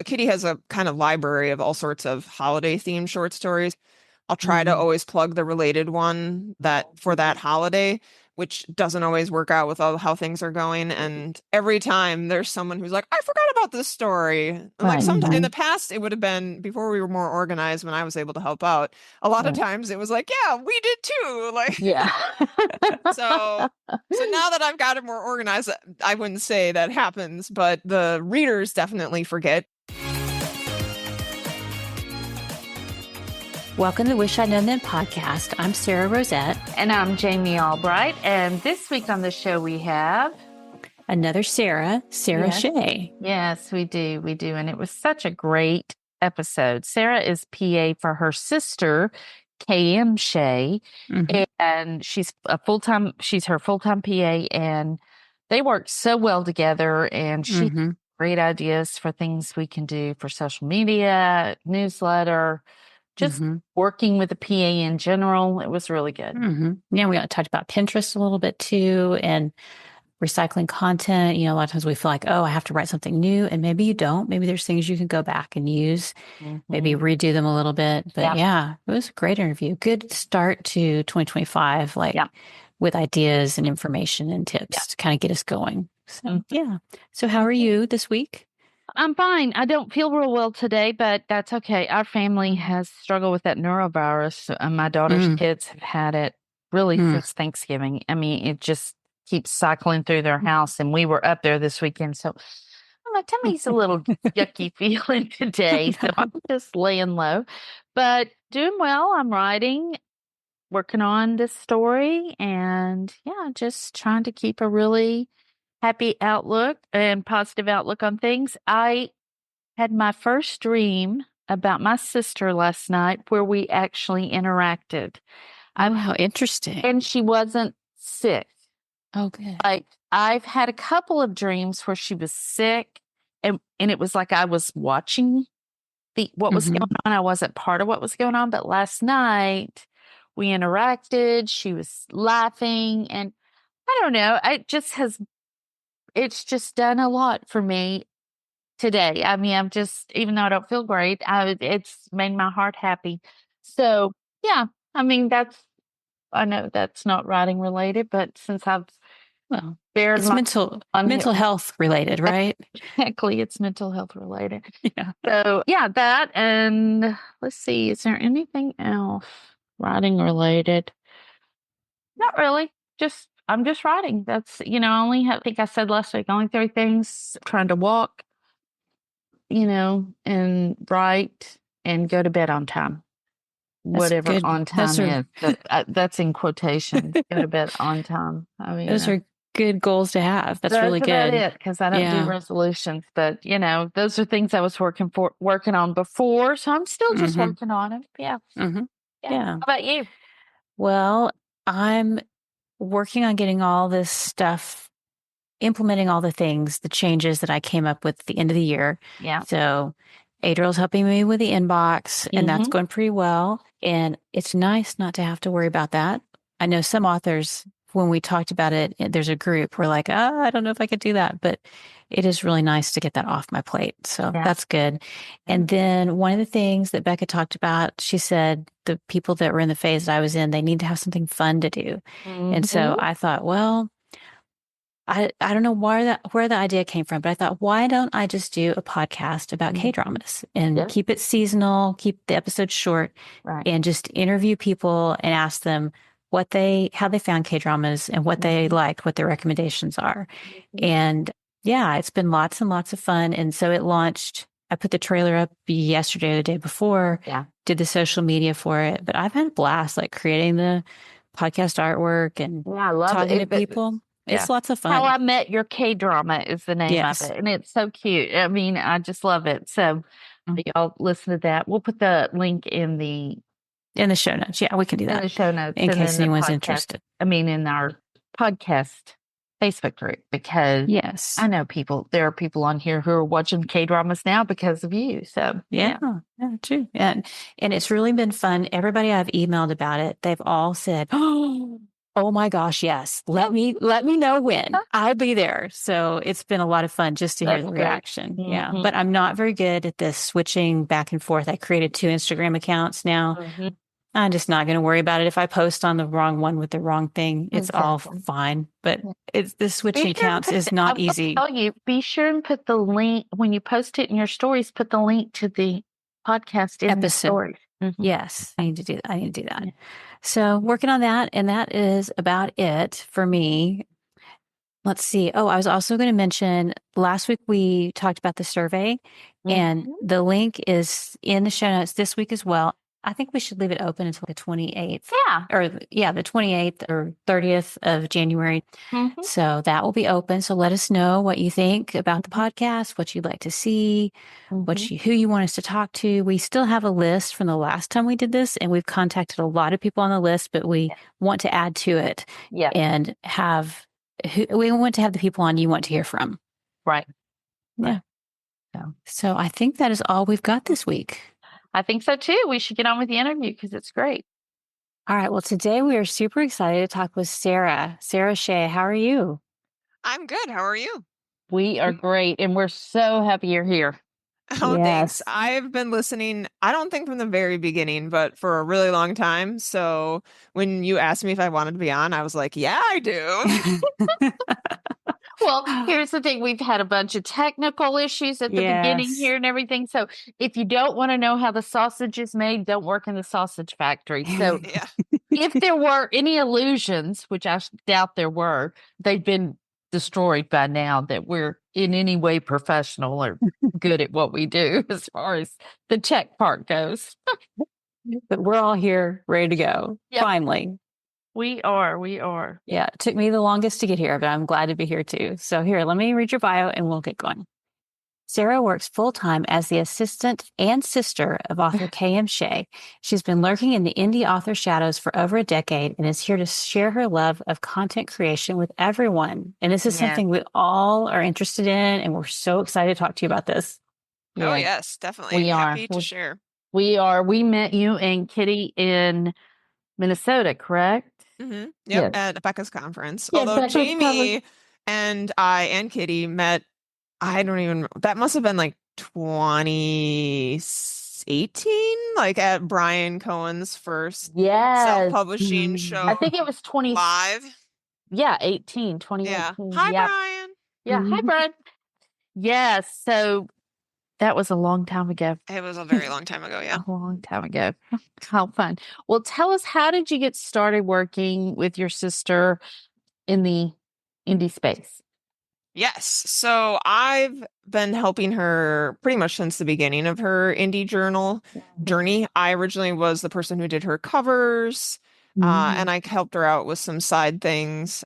Kitty has a kind of library of all sorts of holiday themed short stories. I'll try to Mm. always plug the related one that for that holiday, which doesn't always work out with all how things are going. And every time there's someone who's like, I forgot about this story. And like Right. sometimes in Mhm. the past, it would have been before we were more organized when I was able to help out. A lot of Right. times it was like, yeah, we did too. Like, Yeah. so now that I've got it more organized, I wouldn't say that happens, but the readers definitely forget. Welcome to the Wish I'd Known Then podcast. I'm Sarah Rosette. And I'm Jamie Albright. And this week on the show we have Another Sarah Yes. Shea. Yes, we do. We do. And it was such a great episode. Sarah is PA for her sister, KM Shea. Mhm. And she's her full-time PA. And they work so well together. And she Mhm. has great ideas for things we can do for social media, newsletter, just Mhm. working with the PA in general. It was really good. Mhm. Yeah, we talked about Pinterest a little bit too, and recycling content. You know, a lot of times we feel like, oh, I have to write something new, and maybe you don't. Maybe there's things you can go back and use, maybe redo them a little bit. But yeah, it was a great interview. Good start to 2025, like with ideas and information and tips to kind of get us going. So yeah. So how are you this week? I'm fine. I don't feel real well today, but that's okay. Our family has struggled with that neurovirus. My daughter's kids have had it really since Thanksgiving. I mean, it just keeps cycling through their house, and we were up there this weekend. So my tummy's a little yucky feeling today. So I'm just laying low, but doing well. I'm writing, working on this story, and just trying to keep a really happy outlook and positive outlook on things. I had my first dream about my sister last night where we actually interacted. Oh, how interesting. And she wasn't sick. Oh, good. Like, I've had a couple of dreams where she was sick, and it was like I was watching what was going on. I wasn't part of what was going on. But last night we interacted. She was laughing, and I don't know. It's just done a lot for me today. I mean, even though I don't feel great, it's made my heart happy. So yeah, I mean, I know that's not writing related, but since I've bared it's mental health related, right? Exactly. It's mental health related. Yeah. So that, and let's see, is there anything else writing related? Not really. I'm just writing. That's, I think I said last week, only 3 things: trying to walk, and write and go to bed on time. Whatever on time is. That's in quotation. Go to bed on time. I mean, those are good goals to have. That's really good. That's about it, because I don't do resolutions. But, those are things I was working on before. So I'm still just working on them. Yeah. Yeah. How about you? Well, I'm working on getting all this stuff, implementing all the things, the changes that I came up with at the end of the year. Yeah. So Adriel's helping me with the inbox, and that's going pretty well. And it's nice not to have to worry about that. I know some authors, when we talked about it, there's a group, we're like, I don't know if I could do that, but it is really nice to get that off my plate. So that's good. And then one of the things that Becca talked about, she said the people that were in the phase that I was in, they need to have something fun to do. And so I thought, well, I don't know where the idea came from, but I thought, why don't I just do a podcast about K-dramas and keep it seasonal, keep the episodes short, and just interview people and ask them how they found K-dramas and what they liked, what their recommendations are. And it's been lots and lots of fun. And so it launched. I put the trailer up yesterday or the day before, did the social media for it, but I've had a blast, like creating the podcast artwork and talking to people. It's lots of fun. How I Met Your K-Drama is the name of it. And it's so cute. I mean, I just love it. So y'all listen to that. We'll put the link in the show notes. Yeah, we can do that. In the show notes. In case anyone's interested. I mean, in our podcast Facebook group, because I know there are people on here who are watching K-dramas now because of you. So yeah, true. And it's really been fun. Everybody I've emailed about it, they've all said, oh, Oh my gosh, yes. Let me know when. I'll be there. So it's been a lot of fun just to hear the reaction. Mm-hmm. Yeah. But I'm not very good at this switching back and forth. I created 2 Instagram accounts now. Mm-hmm. I'm just not going to worry about it. If I post on the wrong one with the wrong thing, it's all fine. But it's the switching accounts is not easy. I will tell you, be sure and put the link when you post it in your stories, put the link to the podcast in the stories. Mm-hmm. Yes, I need to do that. Yeah. So working on that. And that is about it for me. Let's see. Oh, I was also going to mention last week we talked about the survey and the link is in the show notes this week as well. I think we should leave it open until the 28th. The 28th or 30th of January. Mm-hmm. So that will be open. So let us know what you think about the podcast, what you'd like to see, who you want us to talk to. We still have a list from the last time we did this, and we've contacted a lot of people on the list, but we want to add to it and we want to have the people on you want to hear from. Right. Yeah. So I think that is all we've got this week. I think so too. We should get on with the interview because it's great. All right. Well, today we are super excited to talk with Sara. Sara Shea, how are you? I'm good. How are you? We are great. And we're so happy you're here. Oh, thanks. I've been listening, I don't think from the very beginning, but for a really long time. So when you asked me if I wanted to be on, I was like, yeah, I do. Well, here's the thing. We've had a bunch of technical issues at the beginning here and everything. So if you don't want to know how the sausage is made, don't work in the sausage factory. So if there were any illusions, which I doubt there were, they've been destroyed by now that we're in any way professional or good at what we do as far as the tech part goes. But we're all here ready to go. Finally. We are. Yeah. It took me the longest to get here, but I'm glad to be here too. So here, let me read your bio and we'll get going. Sara works full-time as the assistant and sister of author K.M. Shea. She's been lurking in the indie author shadows for over a decade and is here to share her love of content creation with everyone. And this is something we all are interested in, and we're so excited to talk to you about this. Oh, yes, definitely. We are happy to share. We are. We met you and Kitty in Minnesota, correct? Mm-hmm. Yep, at Becca's conference. Although Jamie and I and Kitty met, that must have been like 2018, like at Brian Cohen's first self-publishing show. I think it was 20 live. Yeah, 2018. Yeah. Hi, Brian. Yeah, hi, Brian. Yes, so that was a long time ago. It was a very long time ago, yeah. A long time ago. How fun. Well, tell us, how did you get started working with your sister in the indie space? Yes. So I've been helping her pretty much since the beginning of her indie journal journey. I originally was the person who did her covers, and I helped her out with some side things.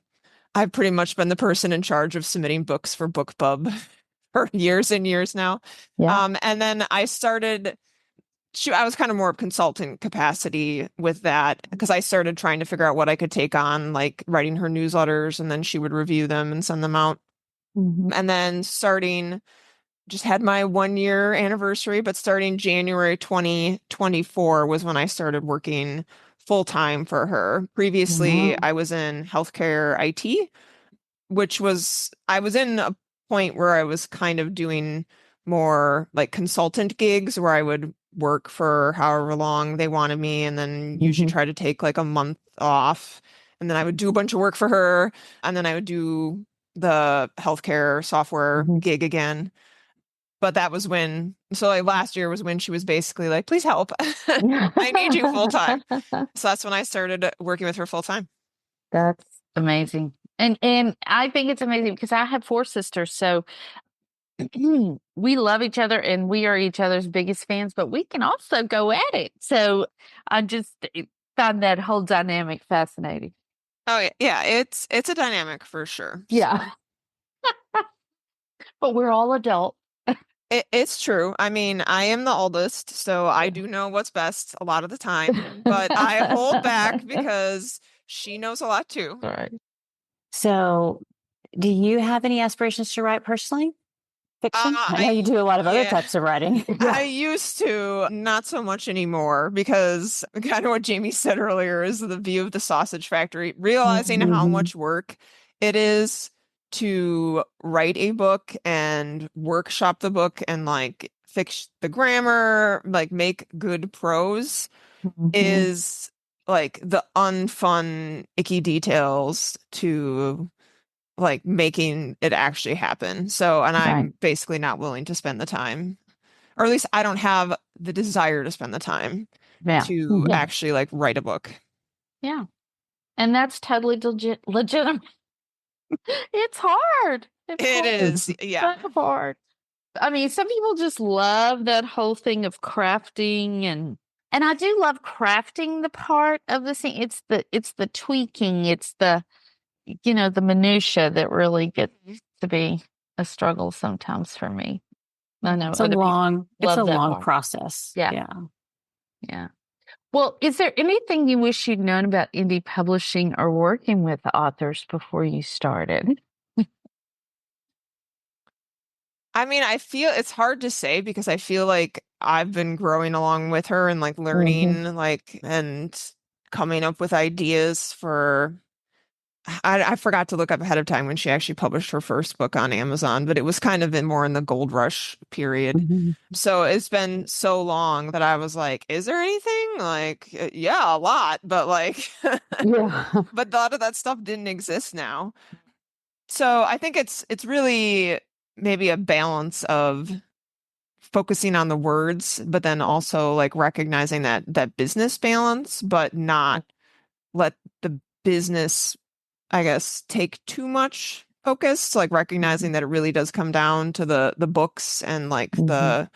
I've pretty much been the person in charge of submitting books for BookBub for years and years now. And then I was kind of more of consultant capacity with that because I started trying to figure out what I could take on, like writing her newsletters, and then she would review them and send them out. And then just had my 1-year anniversary, but starting January 2024 was when I started working full time for her. Previously, I was in healthcare IT, I was in a point where I was kind of doing more like consultant gigs where I would work for however long they wanted me and then usually try to take like a month off. And then I would do a bunch of work for her, and then I would do the healthcare software gig again. But that was like last year was when she was basically like, please help. I need you full time. So that's when I started working with her full time. That's amazing. And I think it's amazing because I have 4 sisters. So we love each other and we are each other's biggest fans, but we can also go at it. So I just find that whole dynamic fascinating. Oh yeah, it's a dynamic for sure. Yeah. But we're all adult. It's true. I mean, I am the oldest, so I do know what's best a lot of the time, but I hold back because she knows a lot too. All right. So do you have any aspirations to write personally? fiction? I know you do a lot of other types of writing. I used to, not so much anymore, because kind of what Jamie said earlier is the view of the sausage factory, realizing how much work it is to write a book and workshop the book and like fix the grammar, like make good prose is like the unfun, icky details to like making it actually happen. So, and I'm basically not willing to spend the time, or at least I don't have the desire to spend the time to actually like write a book. Yeah. And that's totally legitimate. It's hard. It is. Yeah. So hard. I mean, some people just love that whole thing of crafting, and I do love crafting the part of the scene. It's the tweaking, it's the the minutia that really gets to be a struggle sometimes for me. I know it's a long process. Yeah. Well, is there anything you wish you'd known about indie publishing or working with authors before you started? I mean, I feel it's hard to say because I feel like I've been growing along with her and like learning like and coming up with ideas for I forgot to look up ahead of time when she actually published her first book on Amazon, but it was kind of more in the gold rush period. So it's been so long that I was like, is there anything? Like, yeah, a lot, but like, but a lot of that stuff didn't exist now. So I think it's really maybe a balance of focusing on the words, but then also like recognizing that business balance, but not let the business, I guess, take too much focus, like recognizing that it really does come down to the books and like the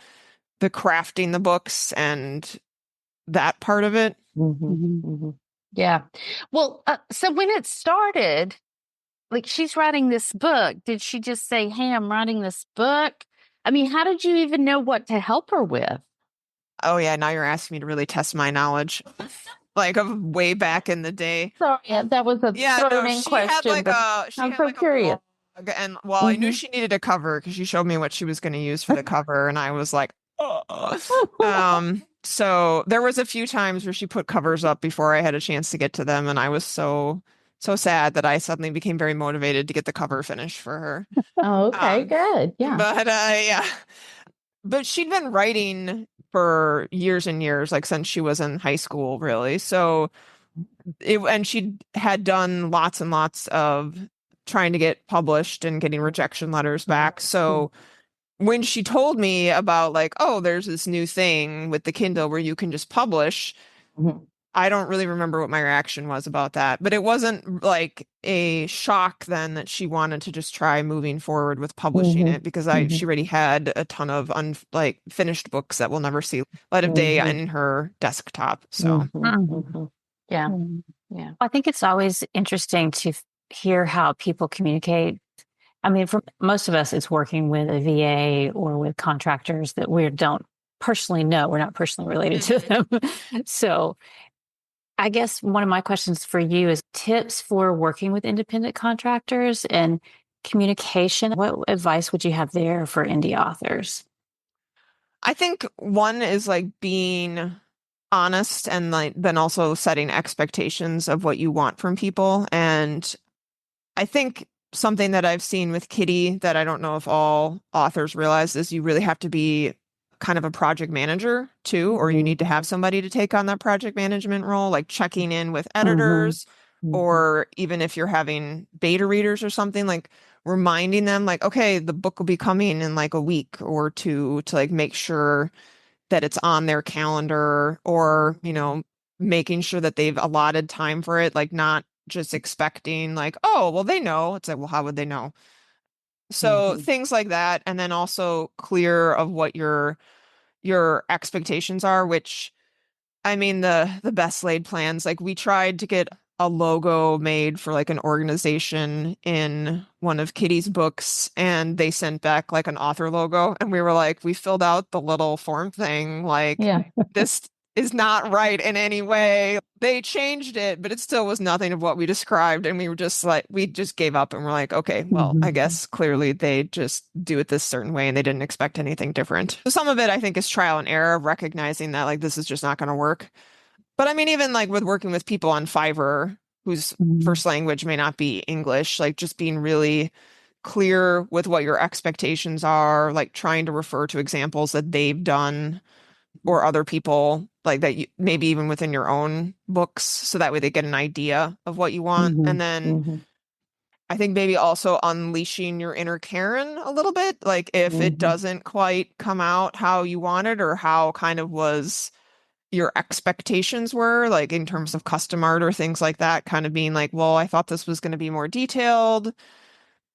crafting the books and that part of it. Yeah. Well, so when it started, like she's writing this book, did she just say, "Hey, I'm writing this book"? I mean, how did you even know what to help her with? Oh yeah, now you're asking me to really test my knowledge. Like of way back in the day. Sorry, that was a thrown-in question. I'm so curious. And well, I knew she needed a cover because she showed me what she was going to use for the cover, and I was like, oh. So there was a few times where she put covers up before I had a chance to get to them, and I was so sad that I suddenly became very motivated to get the cover finished for her. Oh, okay, good. Yeah. But yeah. But she'd been writing for years and years, like since she was in high school, really. So and she had done lots and lots of trying to get published and getting rejection letters back. So when she told me about like, oh, there's this new thing with the Kindle where you can just publish, I don't really remember what my reaction was about that, but it wasn't like a shock then that she wanted to just try moving forward with publishing it because she already had a ton of finished books that will never see light of day in her desktop. So yeah. I think it's always interesting to hear how people communicate. I mean, for most of us, it's working with a VA or with contractors that we don't personally know. We're not personally related to them. So I guess one of my questions for you is tips for working with independent contractors and communication. What advice would you have there for indie authors? I think one is like being honest and like then also setting expectations of what you want from people. And I think something that I've seen with Kitty that I don't know if all authors realize is you really have to be kind of a project manager too, or you need to have somebody to take on that project management role, like checking in with editors, or even if you're having beta readers or something, like reminding them like, okay, the book will be coming in like a week or two to like make sure that it's on their calendar, or, making sure that they've allotted time for it, like not just expecting like, oh, well, they know. It's like, well, how would they know? So things like that. And then also clear of what your expectations are, which I mean, the best laid plans, like we tried to get a logo made for like an organization in one of Kitty's books, and they sent back like an author logo, and we were like, we filled out the little form thing, like this is not right in any way. They changed it, but it still was nothing of what we described. And we were just like, we just gave up and we're like, okay, well, I guess clearly they just do it this certain way and they didn't expect anything different. So some of it, I think, is trial and error, recognizing that like this is just not going to work. But I mean, even like with working with people on Fiverr whose first language may not be English, like just being really clear with what your expectations are, like trying to refer to examples that they've done or other people like that you, maybe even within your own books, so that way they get an idea of what you want. And then I think maybe also unleashing your inner Karen a little bit, like if it doesn't quite come out how you wanted or how kind of was your expectations were, like in terms of custom art or things like that, kind of being like, well, I thought this was going to be more detailed.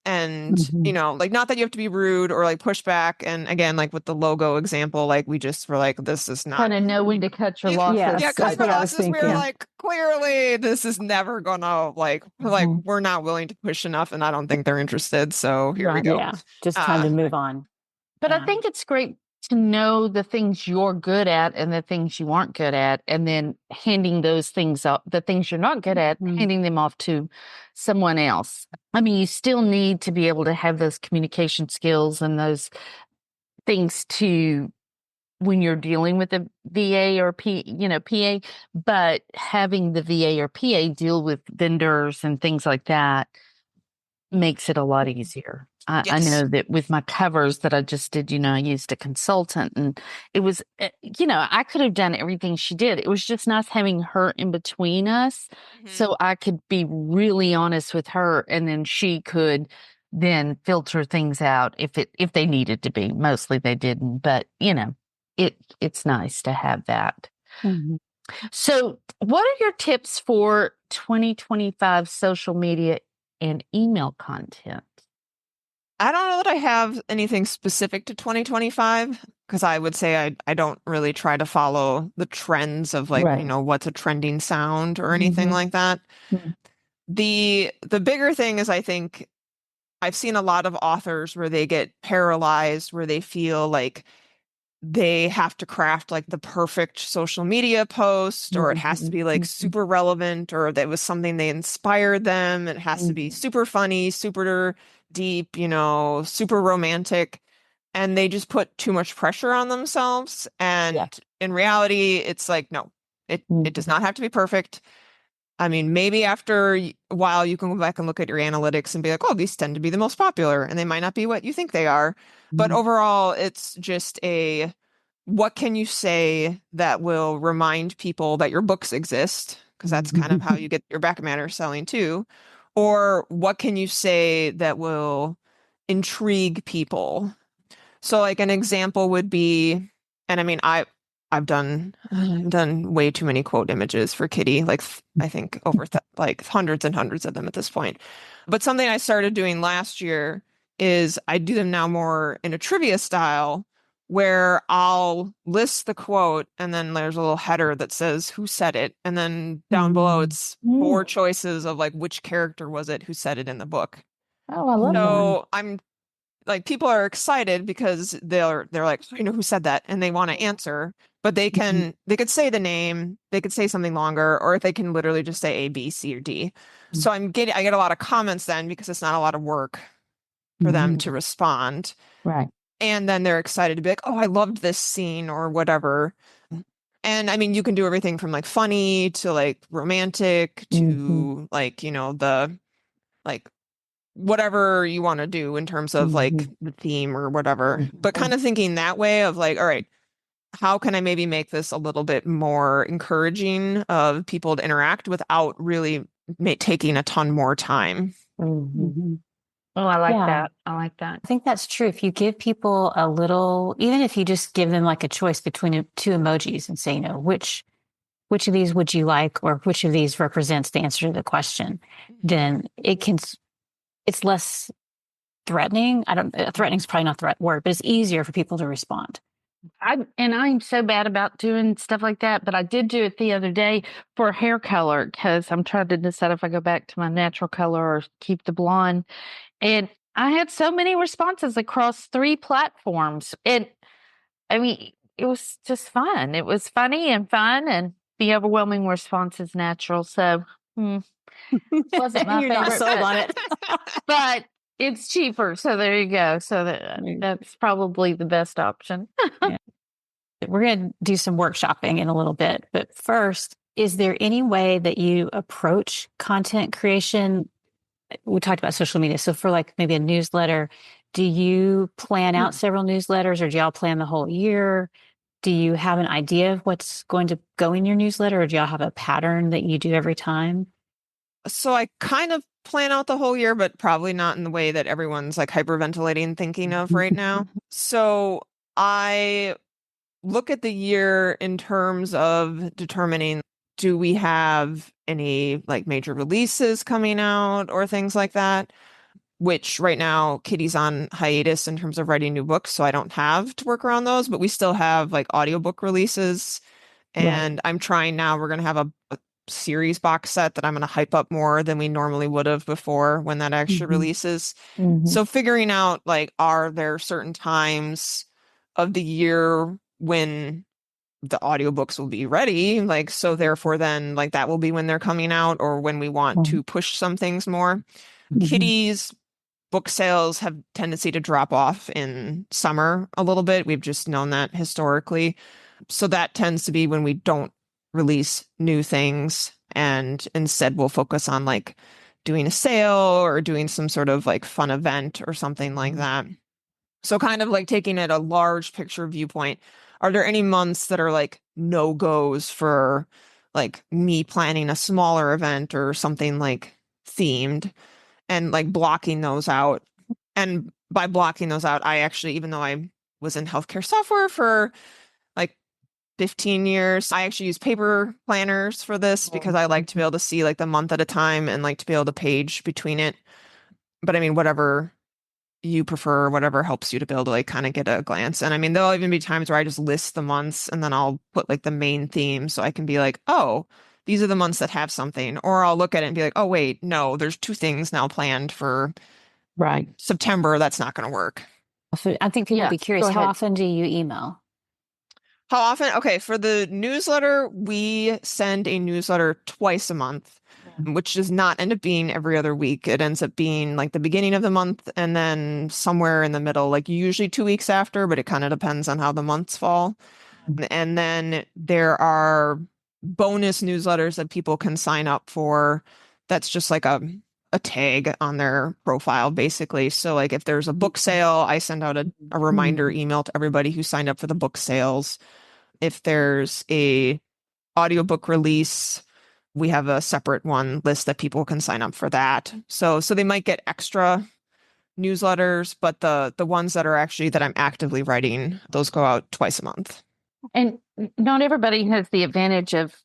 And, you know, like not that you have to be rude or like push back. And again, like with the logo example, like we just were like, this is not kind of know when to cut your losses. Yeah, cut your losses. We're like, clearly this is never gonna like we're not willing to push enough, and I don't think they're interested. So here we go. Yeah, just time to move on. But I think it's great to know the things you're good at and the things you aren't good at, and then handing those things up, the things you're not good at, handing them off to someone else. I mean, you still need to be able to have those communication skills and those things to when you're dealing with a VA or PA, but having the VA or PA deal with vendors and things like that makes it a lot easier. I know that with my covers that I just did, I used a consultant, and it was, I could have done everything she did. It was just nice having her in between us, so I could be really honest with her, and then she could then filter things out if they needed to be. Mostly they didn't, but it's nice to have that. So, what are your tips for 2025 social media and email content? I don't know that I have anything specific to 2025 because I would say I don't really try to follow the trends of like, what's a trending sound or anything like that. The bigger thing is I think I've seen a lot of authors where they get paralyzed, where they feel like they have to craft like the perfect social media post, or it has to be like super relevant, or that was something they inspired them. It has to be super funny, super deep, super romantic. And they just put too much pressure on themselves. And in reality, it's like, no, it does not have to be perfect. I mean, maybe after a while you can go back and look at your analytics and be like, oh, these tend to be the most popular, and they might not be what you think they are. But overall, it's just what can you say that will remind people that your books exist? Because that's kind of how you get your back matter selling too. Or what can you say that will intrigue people? So like an example would be, and I mean, I've done way too many quote images for Kitty, like I think over like hundreds and hundreds of them at this point. But something I started doing last year is I do them now more in a trivia style, where I'll list the quote and then there's a little header that says who said it, and then down below it's 4 choices of like which character was it who said it in the book. Oh, I love that. So I'm like, people are excited because they're like, I know who said that, and they want to answer, but they could say the name, they could say something longer, or they can literally just say A, B, C, or D. So I get a lot of comments then because it's not a lot of work for them to respond. Right. And then they're excited to be like, oh, I loved this scene or whatever. And I mean, you can do everything from like funny to like romantic to like, the like whatever you want to do in terms of like the theme or whatever, but kind of thinking that way of like, all right, how can I maybe make this a little bit more encouraging of people to interact without really taking a ton more time? Oh, I like that. I like that. I think that's true. If you give people a little, even if you just give them like a choice between 2 emojis and say, which of these would you like, or which of these represents the answer to the question, then it's less threatening. Threatening is probably not the right word, but it's easier for people to respond. I'm so bad about doing stuff like that, but I did do it the other day for hair color because I'm trying to decide if I go back to my natural color or keep the blonde. And I had so many responses across 3 platforms. And I mean, it was just fun. It was funny and fun, and the overwhelming response is natural. So, wasn't my You're not favorite, sold on it. but it's cheaper. So there you go. So that's probably the best option. Yeah. We're going to do some workshopping in a little bit, but first, is there any way that you approach content creation? We talked about social media. So for like maybe a newsletter, do you plan out several newsletters, or do y'all plan the whole year? Do you have an idea of what's going to go in your newsletter, or do y'all have a pattern that you do every time? So I kind of plan out the whole year, but probably not in the way that everyone's like hyperventilating thinking of right now. So I look at the year in terms of determining, do we have any like major releases coming out or things like that? Which right now Kitty's on hiatus in terms of writing new books, so I don't have to work around those, but we still have like audiobook releases. And I'm trying now, we're going to have a series box set that I'm going to hype up more than we normally would have before when that actually releases. So figuring out like, are there certain times of the year when the audiobooks will be ready? Like, so therefore then like that will be when they're coming out, or when we want to push some things more. Kitty's book sales have tendency to drop off in summer a little bit. We've just known that historically. So that tends to be when we don't release new things, and instead we'll focus on like doing a sale or doing some sort of like fun event or something like that. So kind of like taking it a large picture viewpoint, are there any months that are like no-goes for like me planning a smaller event or something like themed, and like blocking those out? And by blocking those out, I actually, even though I was in healthcare software for like 15 years, I actually use paper planners for this because I like to be able to see like the month at a time and like to be able to page between it. But I mean, whatever you prefer, whatever helps you to be able to like kind of get a glance. And I mean, there'll even be times where I just list the months and then I'll put like the main theme so I can be like, oh, these are the months that have something. Or I'll look at it and be like, oh, wait, no, there's 2 things now planned for September. That's not going to work. So I think people would be curious, how often do you email? How often? Okay, for the newsletter, we send a newsletter twice a month, which does not end up being every other week. It ends up being like the beginning of the month and then somewhere in the middle, like usually 2 weeks after, but it kind of depends on how the months fall. And then there are bonus newsletters that people can sign up for. That's just like a tag on their profile, basically. So like if there's a book sale, I send out a reminder email to everybody who signed up for the book sales. If there's a audiobook release, we have a separate one list that people can sign up for that. So they might get extra newsletters, but the ones that are actually that I'm actively writing, those go out twice a month. And not everybody has the advantage of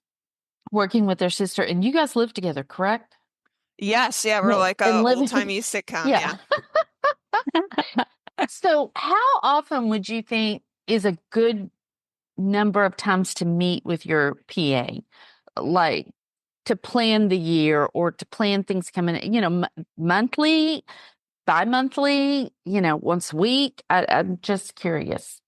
working with their sister, and you guys live together, correct? Yes, yeah, we're like a old-timey sitcom, yeah. So how often would you think is a good number of times to meet with your PA? Like to plan the year or to plan things coming, monthly, bi-monthly, once a week? I'm just curious.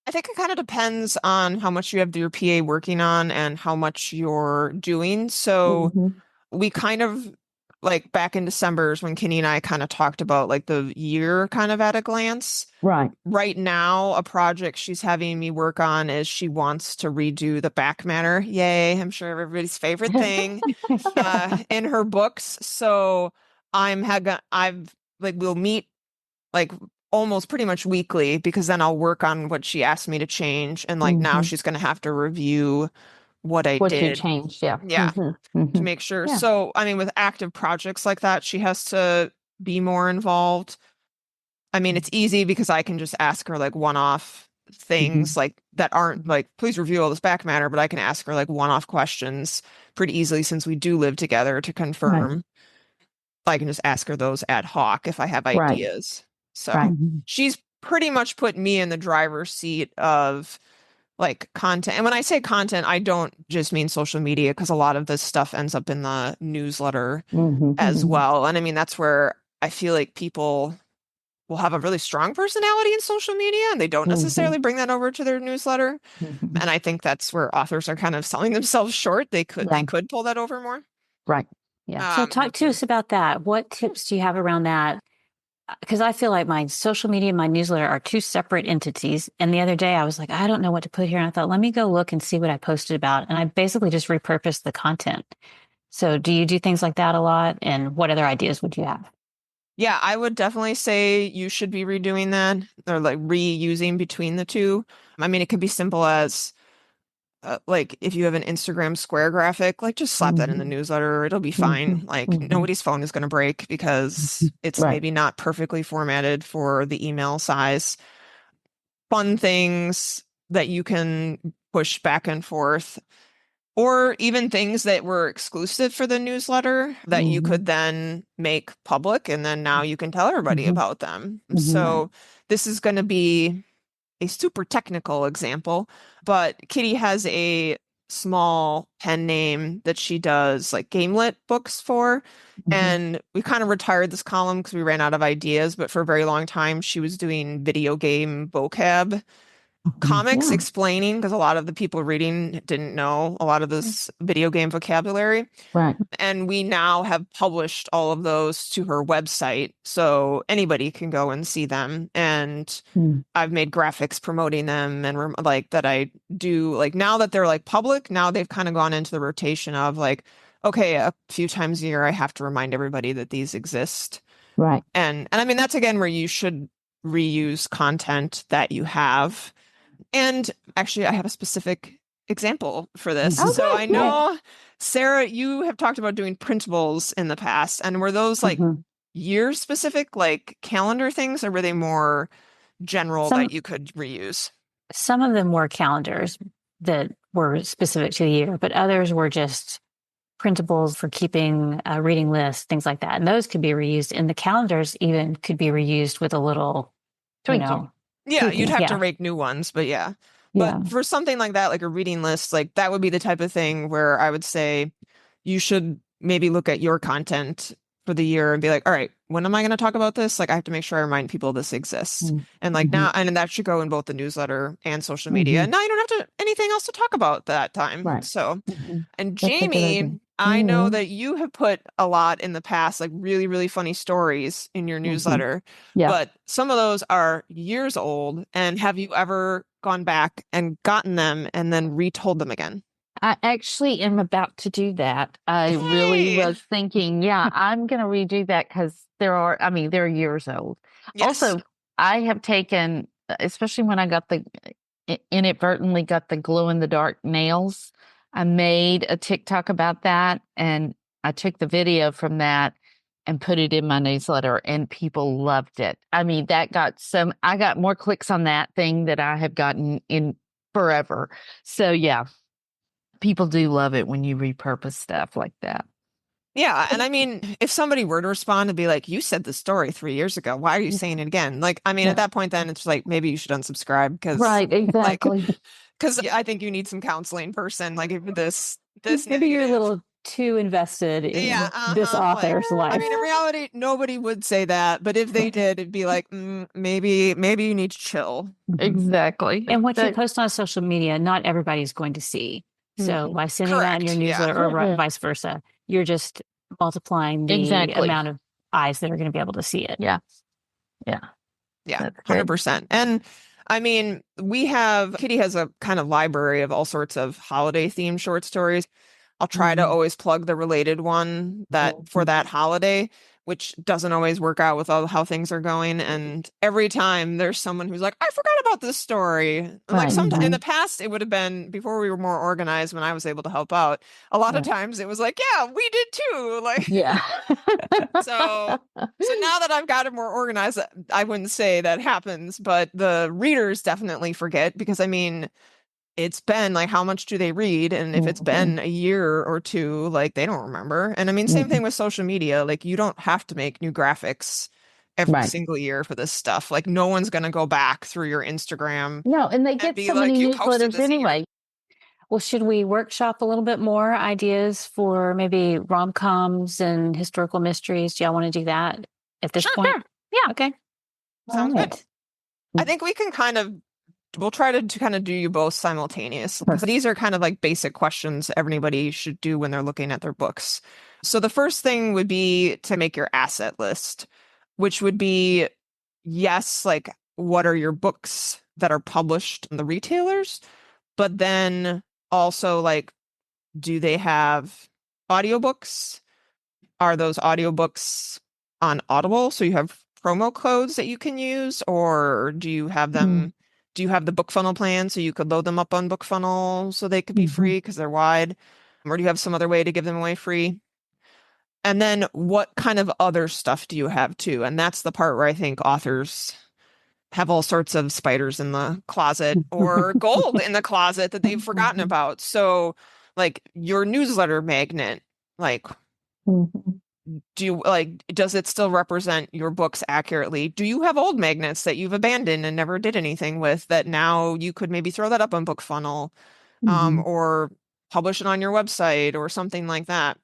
I think it kind of depends on how much you have your PA working on and how much you're doing. So we kind of like back in December is when Kenny and I kind of talked about like the year kind of at a glance. Right now, a project she's having me work on is she wants to redo the back matter. Yay, I'm sure everybody's favorite thing in her books. So I've like we'll meet like almost pretty much weekly, because then I'll work on what she asked me to change. And like now she's going to have to review what I did. You changed, yeah. Yeah. To make sure. Yeah. So, I mean, with active projects like that, she has to be more involved. I mean, it's easy because I can just ask her like one-off things like that aren't like, please review all this back matter, but I can ask her like one-off questions pretty easily since we do live together to confirm. I can just ask her those ad hoc if I have ideas. So she's pretty much put me in the driver's seat of like content. And when I say content, I don't just mean social media, because a lot of this stuff ends up in the newsletter as well. And I mean, that's where I feel like people will have a really strong personality in social media and they don't necessarily bring that over to their newsletter. And I think that's where authors are kind of selling themselves short. They could pull that over more. Right. Yeah. So talk to us about that. What tips do you have around that? Because I feel like my social media and my newsletter are two separate entities. And the other day I was like, I don't know what to put here. And I thought, let me go look and see what I posted about. And I basically just repurposed the content. So do you do things like that a lot? And what other ideas would you have? Yeah, I would definitely say you should be redoing that or like reusing between the two. I mean, it could be simple as like if you have an Instagram square graphic, like just slap that in the newsletter. It'll be fine. Like nobody's phone is going to break because it's maybe not perfectly formatted for the email size. Fun things that you can push back and forth, or even things that were exclusive for the newsletter that you could then make public, and then now you can tell everybody about them. So this is going to be a super technical example, but Kitty has a small pen name that she does like gamelit books for. And we kind of retired this column because we ran out of ideas, but for a very long time, she was doing video game vocab comics explaining, because a lot of the people reading didn't know a lot of this video game vocabulary. Right. And we now have published all of those to her website, so anybody can go and see them. And I've made graphics promoting them and like that I do, like now that they're like public, now they've kind of gone into the rotation of like, okay, a few times a year I have to remind everybody that these exist. Right. And I mean, that's again where you should reuse content that you have. And actually, I have a specific example for this. Okay, So I know, Sarah, you have talked about doing printables in the past. And were those like year specific, like calendar things, or were they more general that you could reuse? Some of them were calendars that were specific to the year, but others were just printables for keeping a reading list, things like that. And those could be reused. And the calendars even could be reused with a little, tweaking. Yeah, you'd have to rake new ones, but yeah. But for something like that, like a reading list, like that would be the type of thing where I would say you should maybe look at your content for the year and be like, all right, when am I going to talk about this? Like, I have to make sure I remind people this exists. And like now, and that should go in both the newsletter and social media. And now you don't have anything else to talk about that time. Right. So, and Jamie, I know that you have put a lot in the past, like really, really funny stories in your newsletter, but some of those are years old. And have you ever gone back and gotten them and then retold them again? I actually am about to do that. I really was thinking, I'm going to redo that because they're years old. Yes. Also, I have taken, especially when I inadvertently got the glow in the dark nails, I made a TikTok about that, and I took the video from that and put it in my newsletter, and people loved it. I mean, I got more clicks on that thing that I have gotten in forever. So yeah, people do love it when you repurpose stuff like that. Yeah. And I mean, if somebody were to respond and be like, you said this story 3 years ago, why are you saying it again? Like, I mean, at that point, then it's like, maybe you should unsubscribe because. Right, exactly. Because I think you need some counseling person. Like, if this maybe you're a little too invested in this author's life. I mean, in reality, nobody would say that. But if they did, it'd be like, maybe you need to chill. Exactly. And what you post on social media, not everybody's going to see. So by sending that in your newsletter or vice versa, you're just multiplying the amount of eyes that are going to be able to see it. Yeah. 100%. And I mean, Kitty has a kind of library of all sorts of holiday themed short stories. I'll try to always plug the related one for that holiday, which doesn't always work out with how things are going. And every time there's someone who's like, I forgot about this story. And like sometimes in the past, it would have been before we were more organized when I was able to help out. A lot of times it was like, yeah, we did too. Like, so now that I've got it more organized, I wouldn't say that happens, but the readers definitely forget because I mean, it's been like, how much do they read? And if it's been a year or two, like they don't remember. And I mean, same thing with social media. Like you don't have to make new graphics every single year for this stuff. Like no one's going to go back through your Instagram. No, and they get so many newsletters anyway. Well, should we workshop a little bit more ideas for maybe rom-coms and historical mysteries? Do y'all want to do that at this point? Sure. Yeah. Okay. Sounds good. right. I think we'll try to kind of do you both simultaneous because these are kind of like basic questions everybody should do when they're looking at their books. So the first thing would be to make your asset list, which would be, yes, like what are your books that are published in the retailers, but then also like, do they have audiobooks? Are those audiobooks on Audible? So you have promo codes that you can use, or do you have the book funnel plan so you could load them up on book funnel so they could be free because they're wide? Or do you have some other way to give them away free? And then what kind of other stuff do you have too? And that's the part where I think authors have all sorts of spiders in the closet or gold in the closet that they've forgotten about. So like your newsletter magnet, like does it still represent your books accurately? Do you have old magnets that you've abandoned and never did anything with that now you could maybe throw that up on BookFunnel, or publish it on your website or something like that?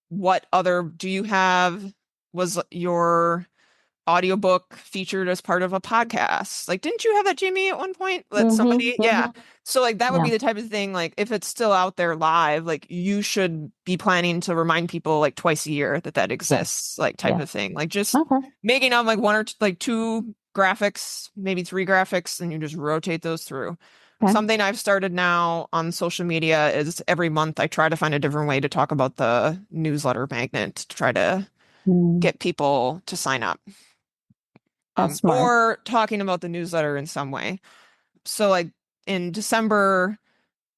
What other do you have? Was your audiobook featured as part of a podcast? Like, didn't you have that, Jamie, at one point? That somebody, yeah. So like that would be the type of thing, like if it's still out there live, like you should be planning to remind people like twice a year that exists, like type of thing. Like just making up like one or like two graphics, maybe three graphics, and you just rotate those through. Something I've started now on social media is every month I try to find a different way to talk about the newsletter magnet to try to get people to sign up. Or talking about the newsletter in some way. So like in December,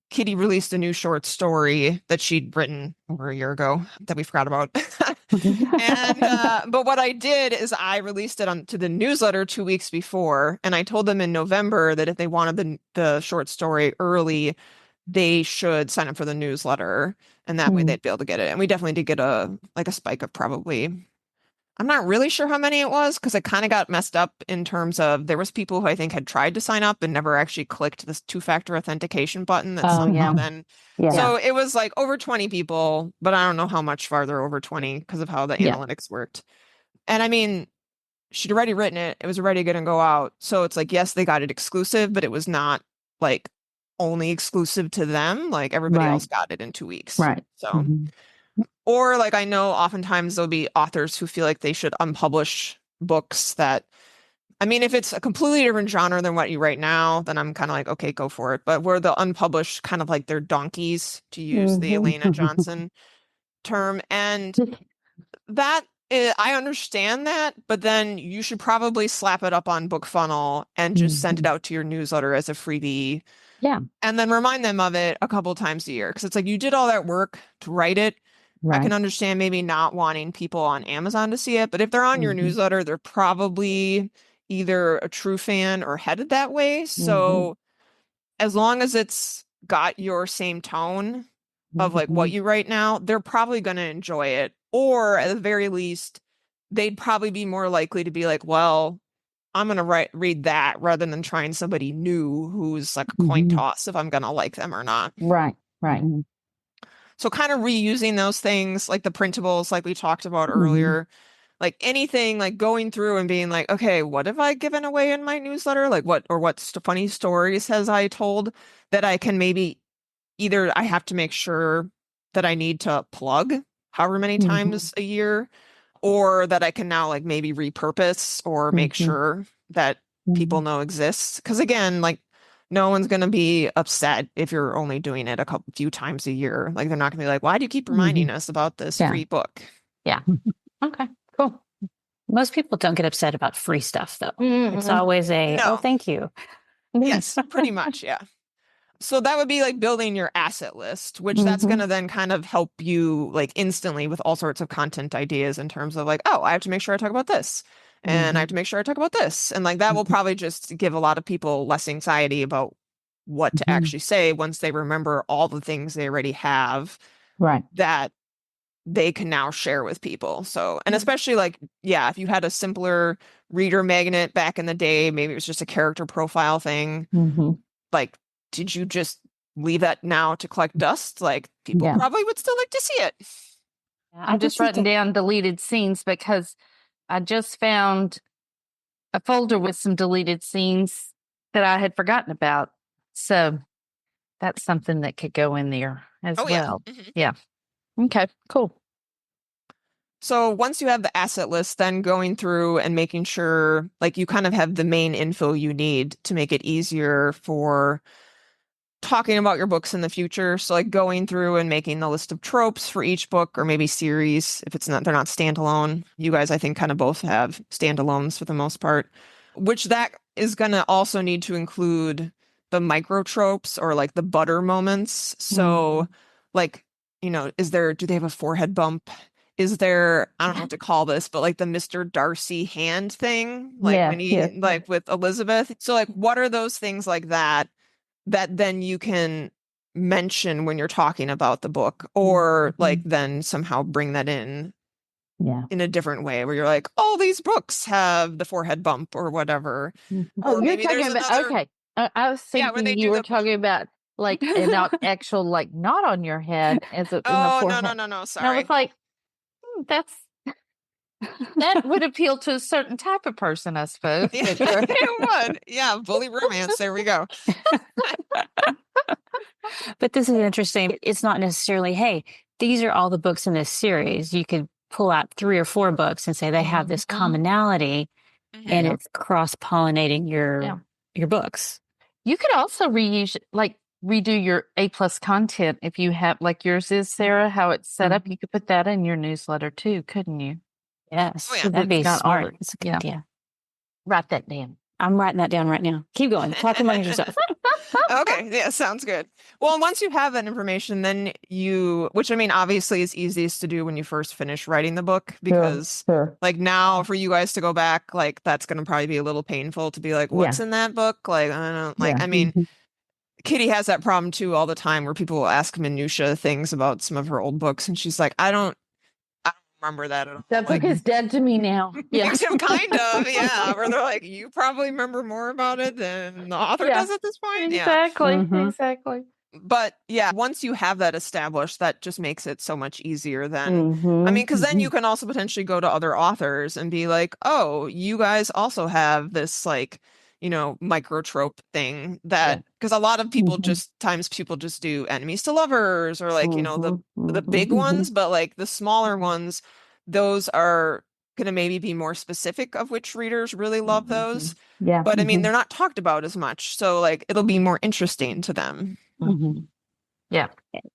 Kitty released a new short story that she'd written over a year ago that we forgot about. And but what I did is I released it to the newsletter 2 weeks before, and I told them in November that if they wanted the short story early, they should sign up for the newsletter, and that way they'd be able to get it. And we definitely did get a spike of probably, I'm not really sure how many it was because it kind of got messed up in terms of there was people who I think had tried to sign up and never actually clicked this two-factor authentication button that somehow then. So it was like over 20 people, but I don't know how much farther over 20 because of how the analytics worked. And I mean, she'd already written it. It was already going to go out. So it's like, yes, they got it exclusive, but it was not like only exclusive to them. Like everybody else got it in 2 weeks. So. Or like I know oftentimes there'll be authors who feel like they should unpublish books that, I mean, if it's a completely different genre than what you write now, then I'm kind of like, okay, go for it. But where the unpublished kind of like they're donkeys, to use the Elena Johnson term. And I understand that, but then you should probably slap it up on BookFunnel and just send it out to your newsletter as a freebie. Yeah. And then remind them of it a couple times a year. Because it's like you did all that work to write it. I can understand maybe not wanting people on Amazon to see it, but if they're on your newsletter, they're probably either a true fan or headed that way. So as long as it's got your same tone of like what you write now, they're probably going to enjoy it. Or at the very least, they'd probably be more likely to be like, well, I'm going to read that rather than trying somebody new who's like a coin toss if I'm going to like them or not. Right. So kind of reusing those things like the printables, like we talked about earlier, like anything like going through and being like, okay, what have I given away in my newsletter? Like what funny stories has I told that I can maybe either I have to make sure that I need to plug however many times a year, or that I can now like maybe repurpose or make sure that people know exists. Because again, like no one's going to be upset if you're only doing it a few times a year. Like they're not going to be like, why do you keep reminding us about this free book? Yeah. Okay, cool. Most people don't get upset about free stuff, though. It's always oh, thank you. Yes, pretty much. Yeah. So that would be like building your asset list, which that's going to then kind of help you like instantly with all sorts of content ideas in terms of like, oh, I have to make sure I talk about this. And I have to make sure I talk about this. And like that will probably just give a lot of people less anxiety about what to actually say once they remember all the things they already have that they can now share with people. So, and especially like, yeah, if you had a simpler reader magnet back in the day, maybe it was just a character profile thing. Like, did you just leave that now to collect dust? Like people probably would still like to see it. I'm just writing down deleted scenes because I just found a folder with some deleted scenes that I had forgotten about. So that's something that could go in there as well. Yeah. Okay, cool. So once you have the asset list, then going through and making sure like you kind of have the main info you need to make it easier for talking about your books in the future. So like going through and making the list of tropes for each book or maybe series if they're not standalone. You guys, I think, kind of both have standalones for the most part, which that is going to also need to include the micro tropes or like the butter moments. So like, do they have a forehead bump? Is there, I don't know what to call this, but like the Mr. Darcy hand thing, like when he like with Elizabeth. So like, what are those things like that then you can mention when you're talking about the book, or like then somehow bring that in a different way where you're like, oh, these books have the forehead bump or whatever. Oh, you're talking about, okay. I was thinking you were talking about like an actual, like not on your head as in the forehead. No, sorry. And I was like, that would appeal to a certain type of person, I suppose. Yeah, it would. Yeah, bully romance. There we go. But this is interesting. It's not necessarily, hey, these are all the books in this series. You could pull out 3 or 4 books and say they have this commonality, and it's cross-pollinating your books. You could also redo your A+ content if you have, like yours is, Sarah, how it's set up. You could put that in your newsletter too, couldn't you? Yes. Oh, yeah. That'd be smart. It's a good idea. Write that down. I'm writing that down right now. Keep going. Talk among yourself. Okay. Yeah, sounds good. Well, once you have that information, then which I mean, obviously is easiest to do when you first finish writing the book, because like now for you guys to go back, like that's going to probably be a little painful to be like, what's in that book? Like, I don't like, I mean, Kitty has that problem too all the time where people will ask minutia things about some of her old books. And she's like, I don't remember that at all. That book is dead to me now. Yeah, kind of. Yeah, where they're like, you probably remember more about it than the author does at this point. Exactly. Exactly. But yeah, once you have that established, that just makes it so much easier then. I mean, because then you can also potentially go to other authors and be like, oh, you guys also have this like, micro trope thing that, because a lot of people just do enemies to lovers or like, the big ones, but like the smaller ones, those are going to maybe be more specific of which readers really love those. Yeah. But I mean, they're not talked about as much. So like, it'll be more interesting to them. Yeah.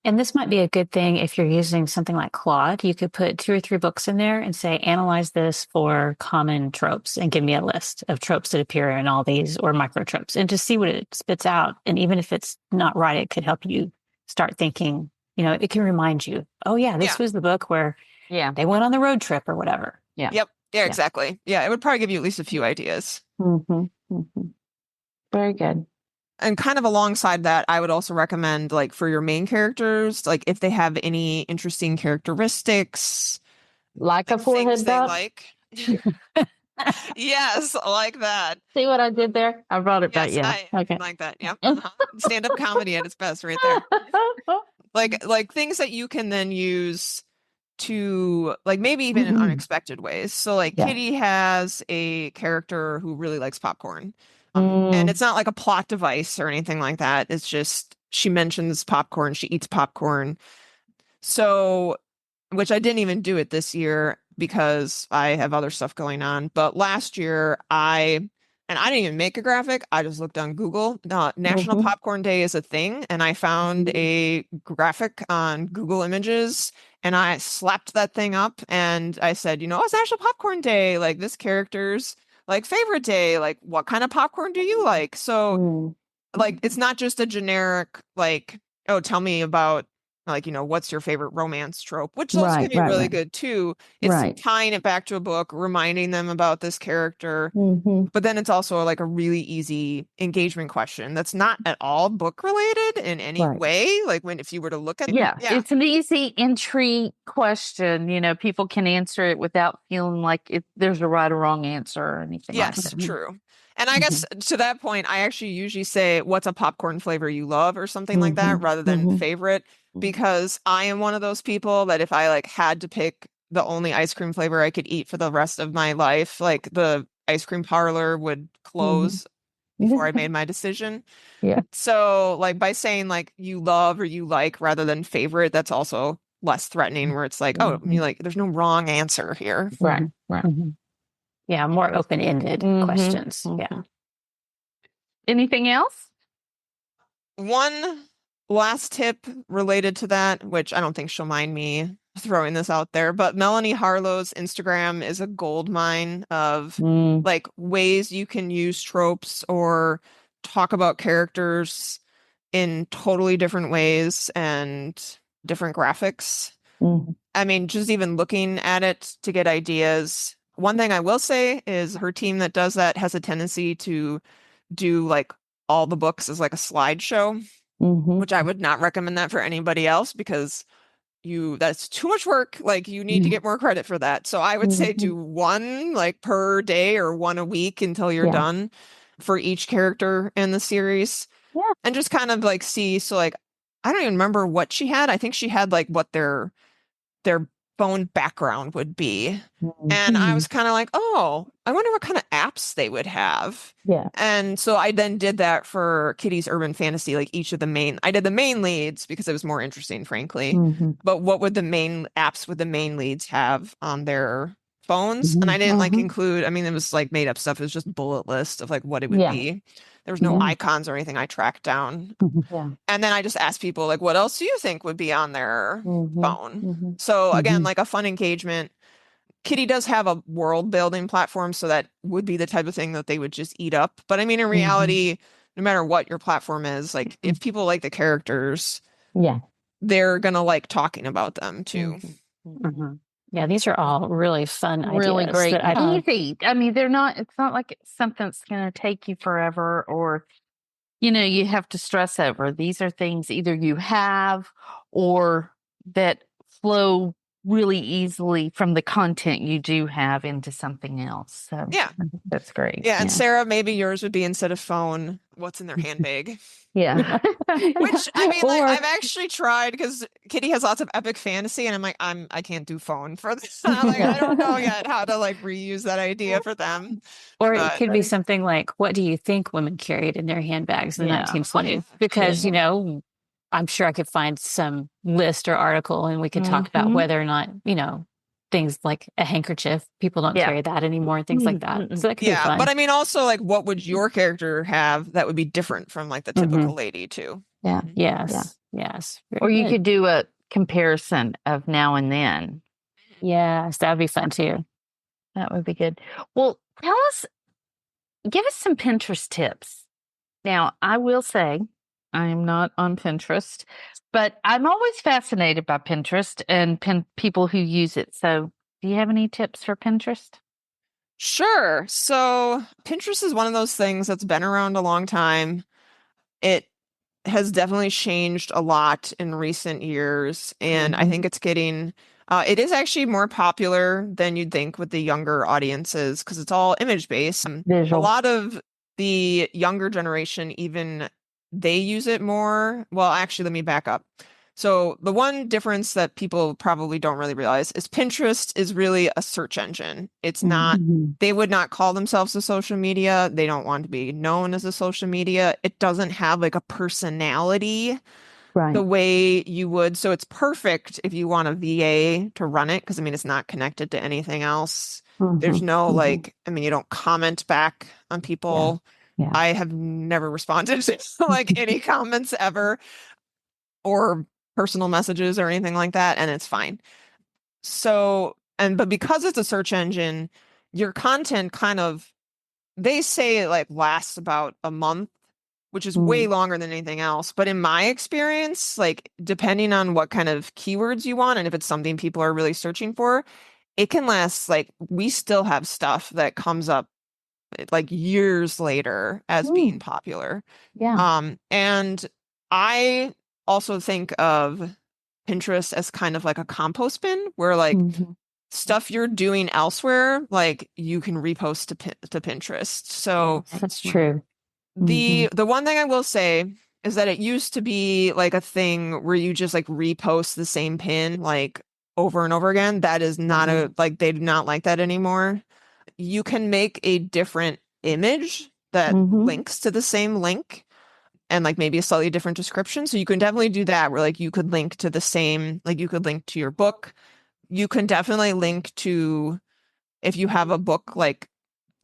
And this might be a good thing if you're using something like Claude. You could put 2 or 3 books in there and say, analyze this for common tropes and give me a list of tropes that appear in all these or micro tropes and just see what it spits out. And even if it's not right, it could help you start thinking, it can remind you, oh yeah, this was the book where they went on the road trip or whatever. Yeah. Yep. Yeah, exactly. Yeah. It would probably give you at least a few ideas. Very good. And kind of alongside that, I would also recommend, like, for your main characters, like, if they have any interesting characteristics, like a forehead bump. Like. Yes, like that. See what I did there? I brought it back. Yeah. Okay. Like that. Yeah. Stand-up comedy at its best, right there. Like things that you can then use to, like, maybe even in unexpected ways. So like Kitty has a character who really likes popcorn. And it's not like a plot device or anything like that. It's just she mentions popcorn. She eats popcorn. So, which I didn't even do it this year because I have other stuff going on. But last year I didn't even make a graphic. I just looked on Google. National Popcorn Day is a thing. And I found a graphic on Google Images and I slapped that thing up and I said, it's National Popcorn Day. Like, this character's like favorite day, like, what kind of popcorn do you like? So like, it's not just a generic like, oh, tell me about, like, what's your favorite romance trope, which also can be really good too. It's tying it back to a book, reminding them about this character, but then it's also like a really easy engagement question that's not at all book related in any way. Like, if you were to look at it, it's an easy entry question. People can answer it without feeling like there's a right or wrong answer or anything like that. Yes, true. And I guess to that point, I actually usually say, what's a popcorn flavor you love or something like that, rather than favorite, because I am one of those people that if I like had to pick the only ice cream flavor I could eat for the rest of my life, like the ice cream parlor would close before I made my decision. Yeah. So like by saying like you love or you like rather than favorite, that's also less threatening where it's like, oh, you like there's no wrong answer here. Right. Right. Yeah, more open-ended questions. Yeah. Anything else? One last tip related to that, which I don't think she'll mind me throwing this out there, but Melanie Harlow's Instagram is a gold mine of like ways you can use tropes or talk about characters in totally different ways and different graphics. I mean, just even looking at it to get ideas. One thing I will say is her team that does that has a tendency to do like all the books as like a slideshow, which I would not recommend that for anybody else because that's too much work. Like you need to get more credit for that. So I would say do one like per day or one a week until you're done for each character in the series. Yeah. And just kind of like see. So like I don't even remember what she had. I think she had like what their phone background would be. And I was kind of like, oh, I wonder what kind of apps they would have. Yeah. And so I then did that for Kitty's Urban Fantasy, like each of the I did the main leads because it was more interesting, frankly. But what would the main apps with the main leads have on their phones? And I didn't like include, I mean, it was like made up stuff. It was just bullet list of like what it would be. There was no icons or anything I tracked down. And then I just asked people like, what else do you think would be on their phone? So again, like a fun engagement. Kitty does have a world building platform, so that would be the type of thing that they would just eat up. But I mean, in reality, no matter what your platform is, like if people like the characters, they're gonna like talking about them too. Yeah, these are all really fun Really ideas. great. That Easy. I mean, it's not like it's something that's going to take you forever or, you have to stress over. These are things either you have or that flow really easily from the content you do have into something else. So Yeah, that's great. Yeah, and Sarah, maybe yours would be instead of phone, what's in their handbag? Yeah. Which I mean, like I've actually tried because Kitty has lots of epic fantasy, and I'm like, I can't do phone for this. I'm like, I don't know yet how to like reuse that idea for them. Or it could be something like, what do you think women carried in their handbags in the 1920s? Because, I'm sure I could find some list or article and we could talk about whether or not, things like a handkerchief, people don't carry that anymore, things like that. So that could be fun. But I mean, also like, what would your character have that would be different from like the typical lady too? Yeah. Yes. Or you could do a comparison of now and then. Yes, that would be fun too. That would be good. Well, give us some Pinterest tips. Now, I will say I am not on Pinterest, but I'm always fascinated by Pinterest and people who use it. So do you have any tips for Pinterest? Sure. So Pinterest is one of those things that's been around a long time. It has definitely changed a lot in recent years, and I think it's getting it is actually more popular than you'd think with the younger audiences because it's all image based. A lot of the younger generation, even they use it more. Well, actually, let me back up. So the one difference that people probably don't really realize is Pinterest is really a search engine. It's not, they would not call themselves a social media. They don't want to be known as a social media. It doesn't have like a personality the way you would. So it's perfect if you want a VA to run it, because I mean, it's not connected to anything else. There's no like, I mean, you don't comment back on people. I have never responded to like any comments ever or personal messages or anything like that, and it's fine. So, but because it's a search engine, your content kind of, they say it like lasts about a month, which is way longer than anything else. But in my experience, like depending on what kind of keywords you want and if it's something people are really searching for, it can last like we still have stuff that comes up like years later as being popular. And I also think of Pinterest as kind of like a compost bin where like stuff you're doing elsewhere, like you can repost to Pinterest. So that's true. The one thing I will say is that it used to be like a thing where you just like repost the same pin like over and over again. That is not like they do not like that anymore. you can make a different image that links to the same link and like maybe a slightly different description. So you can definitely do that where like you could link to the same, like you could link to your book. You can definitely link to if you have a book like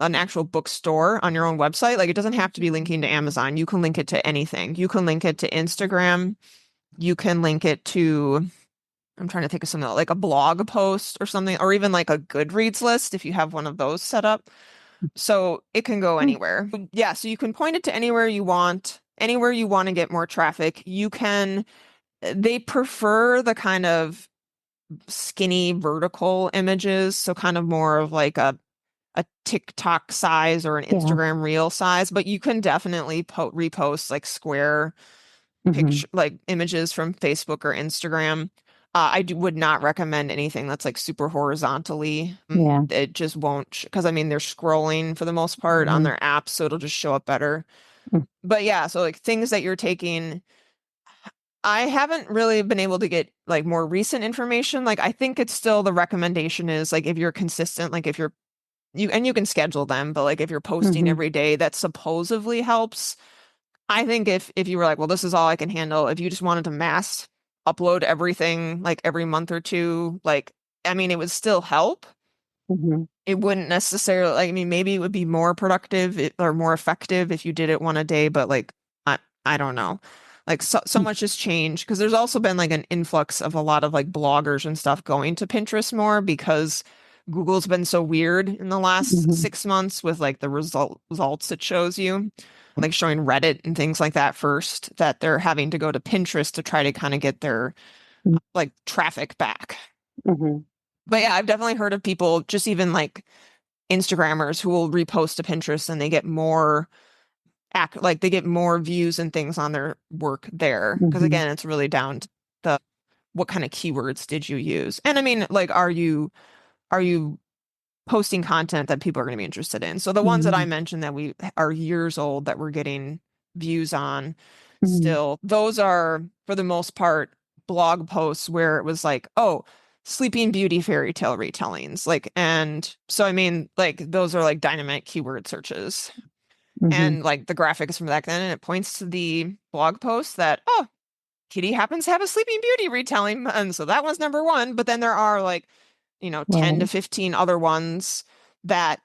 an actual bookstore on your own website, like it doesn't have to be linking to Amazon. You can link it to anything. You can link it to Instagram. You can link it to, I'm trying to think of something like a blog post or something, or even like a Goodreads list if you have one of those set up. So it can go anywhere. Yeah, so you can point it to anywhere you want to get more traffic. You can, they prefer the kind of skinny vertical images, so kind of more of like a TikTok size or an Instagram reel size, but you can definitely repost like square picture like images from Facebook or Instagram. Would not recommend anything that's like super horizontally. It just won't, because I mean they're scrolling for the most part on their apps, so it'll just show up better. But yeah, so like things that you're taking, I haven't really been able to get like more recent information. Like I think it's still the recommendation is like if you're consistent, like if you can schedule them, but like if you're posting every day, that supposedly helps. I think if you were like, well, this is all I can handle, if you just wanted to mass upload everything like every month or two, like I mean, it would still help. It wouldn't necessarily, like, I mean, maybe it would be more productive or more effective if you did it one a day, but like I don't know. Like so much has changed because there's also been like an influx of a lot of like bloggers and stuff going to Pinterest more because Google's been so weird in the last 6 months with like the results it shows you, like showing Reddit and things like that first, that they're having to go to Pinterest to try to kind of get their like traffic back. But yeah, I've definitely heard of people, just even like Instagrammers who will repost to Pinterest and they get more like they get more views and things on their work there. Because again, it's really down to the what kind of keywords did you use? And I mean, like, are you posting content that people are going to be interested in? So the ones that I mentioned that we are years old that we're getting views on still, those are for the most part blog posts where it was like, oh, Sleeping Beauty fairy tale retellings. Like, and so I mean, like those are like dynamite keyword searches. And like the graphics from back then, and it points to the blog post that, oh, Kitty happens to have a Sleeping Beauty retelling. And so that one's number one. But then there are like, 10 to 15 other ones that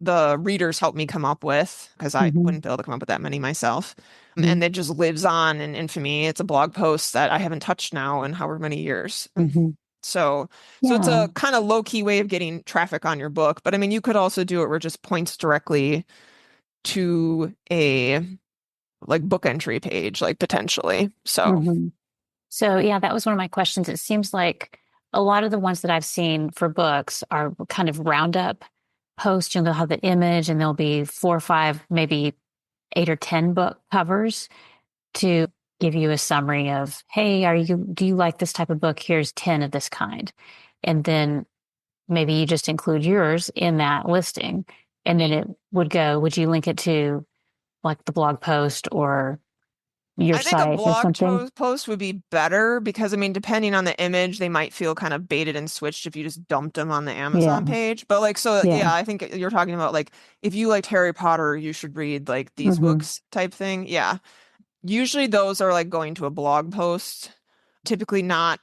the readers helped me come up with because I wouldn't be able to come up with that many myself. And it just lives on in infamy. It's a blog post that I haven't touched now in however many years. So it's a kind of low key way of getting traffic on your book. But I mean, you could also do it where it just points directly to a like book entry page, like potentially. So yeah, that was one of my questions. It seems like a lot of the ones that I've seen for books are kind of roundup posts. They'll have the image and there'll be 4 or 5, maybe 8 or 10 book covers to give you a summary of, hey, do you like this type of book? Here's 10 of this kind. And then maybe you just include yours in that listing. And then it would go, would you link it to like the blog post or your I think a site or blog something? post would be better because I mean, depending on the image, they might feel kind of baited and switched if you just dumped them on the Amazon page. But like, so yeah, I think you're talking about like if you liked Harry Potter, you should read like these books type thing. Yeah. Usually those are like going to a blog post, typically not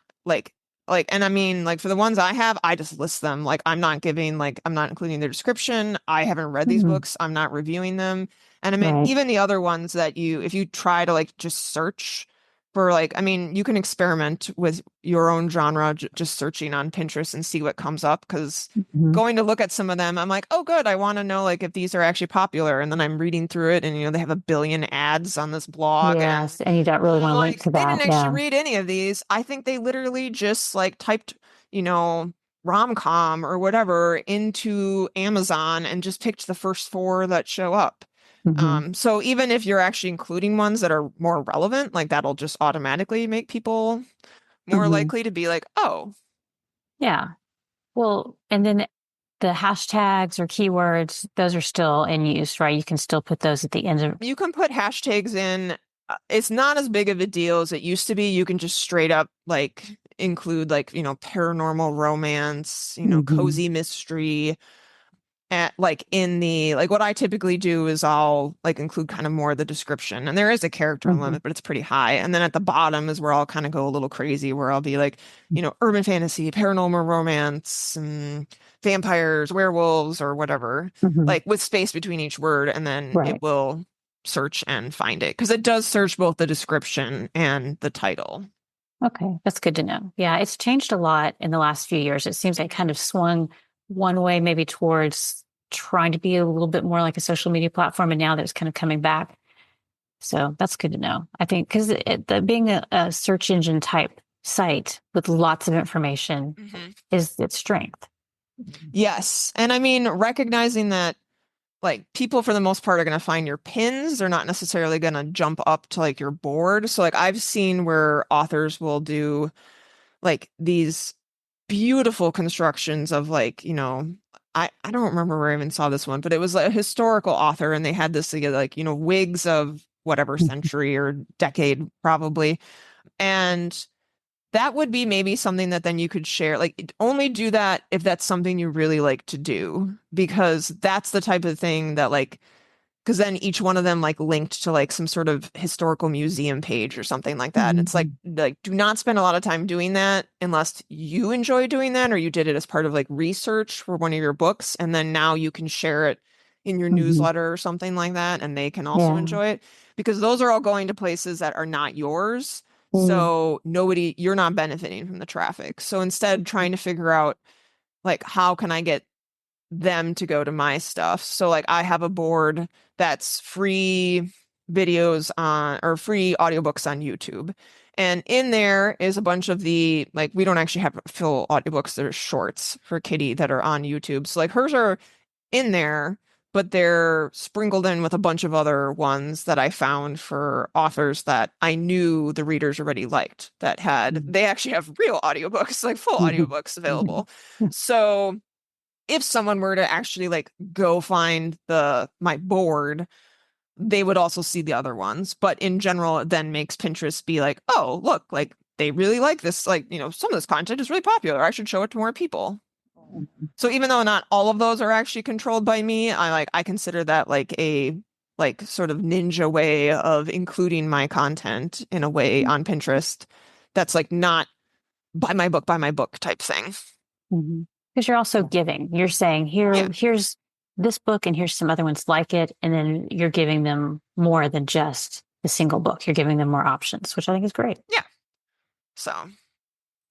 and I mean like for the ones I have, I just list them. Like I'm not including their description. I haven't read these books. I'm not reviewing them. And I mean even the other ones that if you try to like just search for like, I mean, you can experiment with your own genre, just searching on Pinterest and see what comes up. Because going to look at some of them, I'm like, oh, good. I want to know like if these are actually popular. And then I'm reading through it, and they have a billion ads on this blog, Yes, and you don't really want to link to they that. didn't actually read any of these. I think they literally just like typed, rom-com or whatever into Amazon and just picked the first 4 that show up. So even if you're actually including ones that are more relevant, like that'll just automatically make people more likely to be like, oh. Yeah. Well, and then the hashtags or keywords, those are still in use, right? You can still put those at the end of. You can put hashtags in. It's not as big of a deal as it used to be. You can just straight up like include like, paranormal romance, cozy mystery. at like in the like what I typically do is I'll like include kind of more of the description, and there is a character limit, but it's pretty high. And then at the bottom is where I'll kind of go a little crazy, where I'll be like, urban fantasy, paranormal romance, and vampires, werewolves, or whatever, like with space between each word, and then it will search and find it because it does search both the description and the title. Okay, that's good to know. Yeah, it's changed a lot in the last few years. It seems like kind of swung one way, maybe towards trying to be a little bit more like a social media platform, and now that it's kind of coming back. So that's good to know. I think because being a search engine type site with lots of information is its strength. Yes. And I mean, recognizing that like people for the most part are going to find your pins. They're not necessarily going to jump up to like your board. So like I've seen where authors will do like these beautiful constructions of like, I don't remember where I even saw this one, but it was like a historical author and they had this like, wigs of whatever century or decade probably. And that would be maybe something that then you could share. Like, only do that if that's something you really like to do, because that's the type of thing that, like, because then each one of them like linked to like some sort of historical museum page or something like that. And it's like do not spend a lot of time doing that unless you enjoy doing that or you did it as part of like research for one of your books. And then now you can share it in your newsletter or something like that, and they can also enjoy it, because those are all going to places that are not yours. So you're not benefiting from the traffic. So instead, trying to figure out like, how can I get them to go to my stuff? So like I have a board that's free videos on or free audiobooks on YouTube. And in there is a bunch of the like we don't actually have full audiobooks, they're shorts for Kitty that are on YouTube. So like hers are in there, but they're sprinkled in with a bunch of other ones that I found for authors that I knew the readers already liked, that they actually have real audiobooks, like full audiobooks available. So if someone were to actually like go find my board, they would also see the other ones. But in general, it then makes Pinterest be like, oh, look, like they really like this, like, some of this content is really popular. I should show it to more people. So even though not all of those are actually controlled by me, I consider that like a like sort of ninja way of including my content in a way on Pinterest that's like not buy my book type thing. Because you're also giving. You're saying here's this book and here's some other ones like it, and then you're giving them more than just the single book. You're giving them more options, which I think is great. Yeah. So,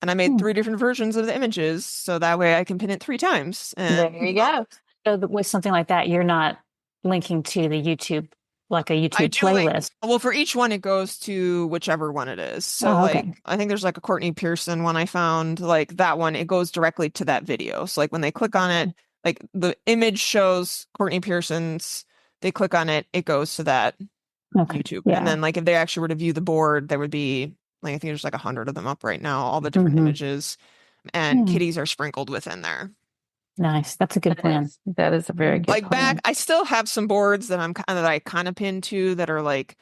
and I made 3 different versions of the images, so that way I can pin it 3 times. And there you go. So with something like that, you're not linking to the YouTube, like a YouTube playlist. Well, for each one, it goes to whichever one it is. So like, I think there's like a Courtney Pearson one I found, like that one, it goes directly to that video. So like when they click on it, like the image shows Courtney Pearson's, they click on it, it goes to that YouTube. Yeah. And then like if they actually were to view the board, there would be like, I think there's like 100 of them up right now, all the different images, and kitties are sprinkled within there. Nice. That's a good plan. That is a very good plan. I still have some boards that I kind of pinned to that are like,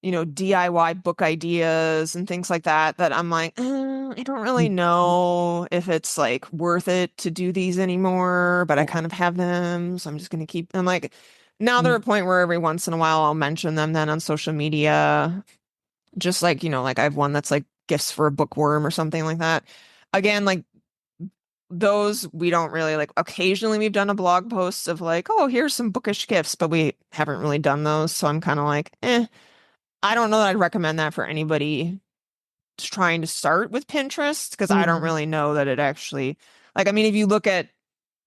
DIY book ideas and things like that, that I'm like, I don't really know if it's like worth it to do these anymore, but I kind of have them. So I'm just going to keep them. Like now they're at a point where every once in a while I'll mention them then on social media. Just like, like I have one that's like gifts for a bookworm or something like that. Again, like those we don't really like. Occasionally we've done a blog post of like, oh, here's some bookish gifts, but we haven't really done those. So I'm kind of like, I don't know that I'd recommend that for anybody trying to start with Pinterest, because I don't really know that it actually, like, I mean, if you look at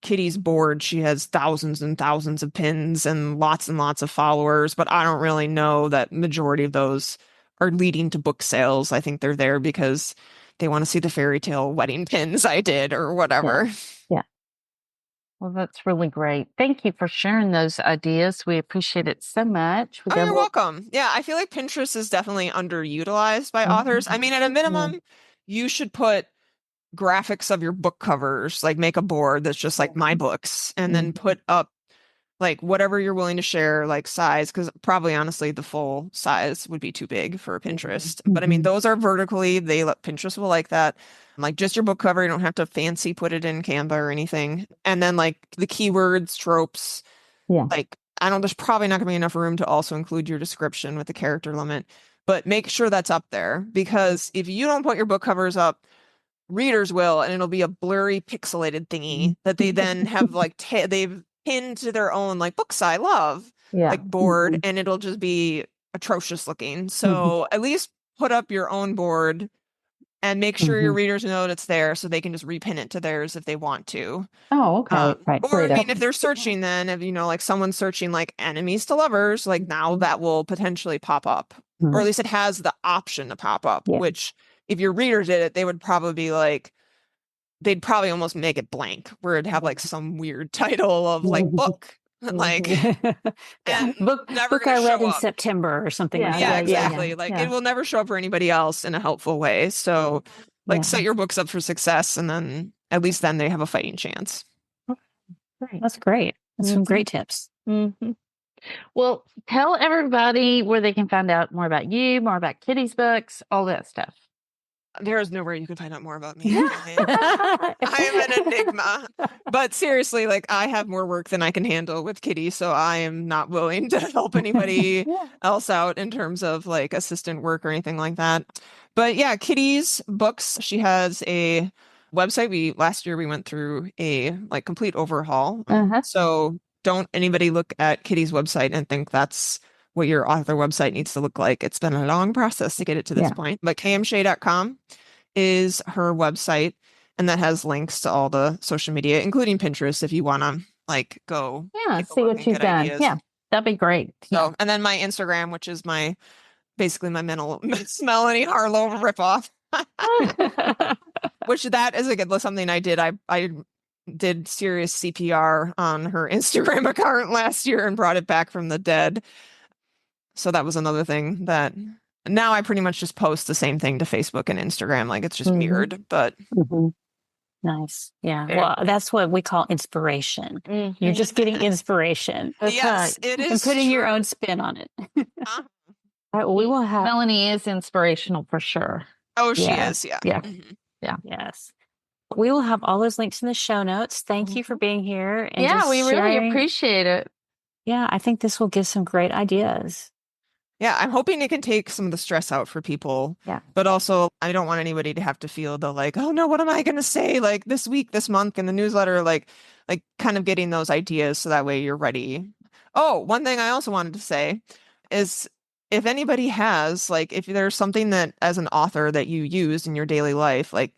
Kitty's board, she has thousands and thousands of pins and lots of followers, but I don't really know that majority of those are leading to book sales. I think they're there because they want to see the fairy tale wedding pins I did or whatever. Yeah. Well, that's really great. Thank you for sharing those ideas. We appreciate it so much. Oh, you're welcome. Yeah, I feel like Pinterest is definitely underutilized by authors. I mean, at a minimum, you should put graphics of your book covers, like make a board that's just like my books, and then put up like whatever you're willing to share, like size, because probably honestly the full size would be too big for Pinterest. But I mean, those are vertically, Pinterest will like that. Like just your book cover, you don't have to fancy put it in Canva or anything. And then like the keywords, tropes, like I don't, there's probably not gonna be enough room to also include your description with the character limit, but make sure that's up there, because if you don't put your book covers up, readers will, and it'll be a blurry pixelated thingy that they then have like they've pinned to their own like books I love like board, and it'll just be atrocious looking. So at least put up your own board and make sure your readers know that it's there so they can just repin it to theirs if they want to. Oh, okay. Right. Or I mean, if they're searching, then if like someone's searching like enemies to lovers, like now that will potentially pop up, or at least it has the option to pop up, which if your reader did it, they would probably be like, they'd probably almost make it blank where it'd have like some weird title of like book, like book I read in September or something like that. Yeah, exactly. It will never show up for anybody else in a helpful way. So set your books up for success, and then at least then they have a fighting chance. That's great. That's some great tips. Well, tell everybody where they can find out more about you, more about Kitty's books, all that stuff. There is nowhere you can find out more about me. I am an enigma. But seriously, like I have more work than I can handle with Kitty, so I am not willing to help anybody else out in terms of like assistant work or anything like that. But yeah, Kitty's books, she has a website. Last year we went through a like complete overhaul. So don't anybody look at Kitty's website and think that's what your author website needs to look like. It's been a long process to get it to this point. But kmshea.com is her website, and that has links to all the social media, including Pinterest, if you want to like go see what you've done. Ideas. Yeah, that'd be great. So, and then my Instagram, which is basically my Melanie Harlow ripoff. Which that is something I did. I did serious CPR on her Instagram account last year and brought it back from the dead. So that was another thing that now I pretty much just post the same thing to Facebook and Instagram. Like it's just mirrored, but nice. Yeah. Well, that's what we call inspiration. You're just getting inspiration. Yes, it is. And putting your own spin on it. All right, we will have. Melanie is inspirational for sure. Oh, she is. Yeah. Yeah. Yes. We will have all those links in the show notes. Thank you for being here. And we really appreciate it. Yeah, I think this will give some great ideas. Yeah, I'm hoping it can take some of the stress out for people. Yeah. But also, I don't want anybody to have to feel the like, oh no, what am I going to say like this week, this month in the newsletter, like kind of getting those ideas so that way you're ready. Oh, one thing I also wanted to say is if anybody has, like, if there's something that as an author that you use in your daily life, like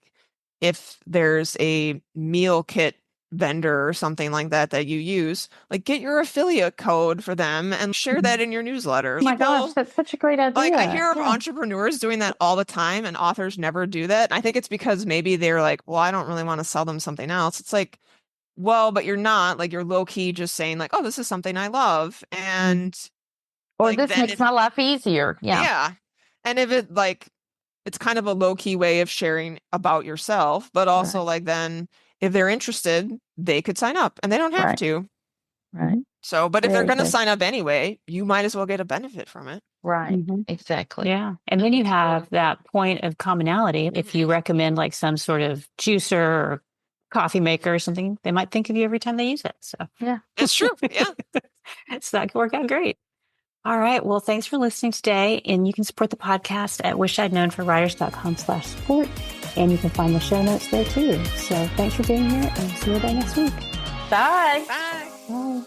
if there's a meal kit vendor or something like that you use, like get your affiliate code for them and share that in your newsletter. Oh my gosh, that's such a great idea. Like I hear of entrepreneurs doing that all the time, and authors never do that. And I think it's because maybe they're like, well, I don't really want to sell them something else. It's like, well, but you're not, like, you're low key just saying like, oh, this is something I love, and or like, this makes my life easier. Yeah. And if it like, it's kind of a low key way of sharing about yourself, but also like then if they're interested, they could sign up and they don't have to. Right. So, but if they're going to sign up anyway, you might as well get a benefit from it. Right. Exactly. Yeah. And then you have that point of commonality. If you recommend like some sort of juicer or coffee maker or something, they might think of you every time they use it. So yeah, it's true. Yeah. So that could work out great. All right. Well, thanks for listening today. And you can support the podcast at wishidknownforwriters.com/support. And you can find the show notes there too. So thanks for being here, and see you again next week. Bye. Bye. Bye.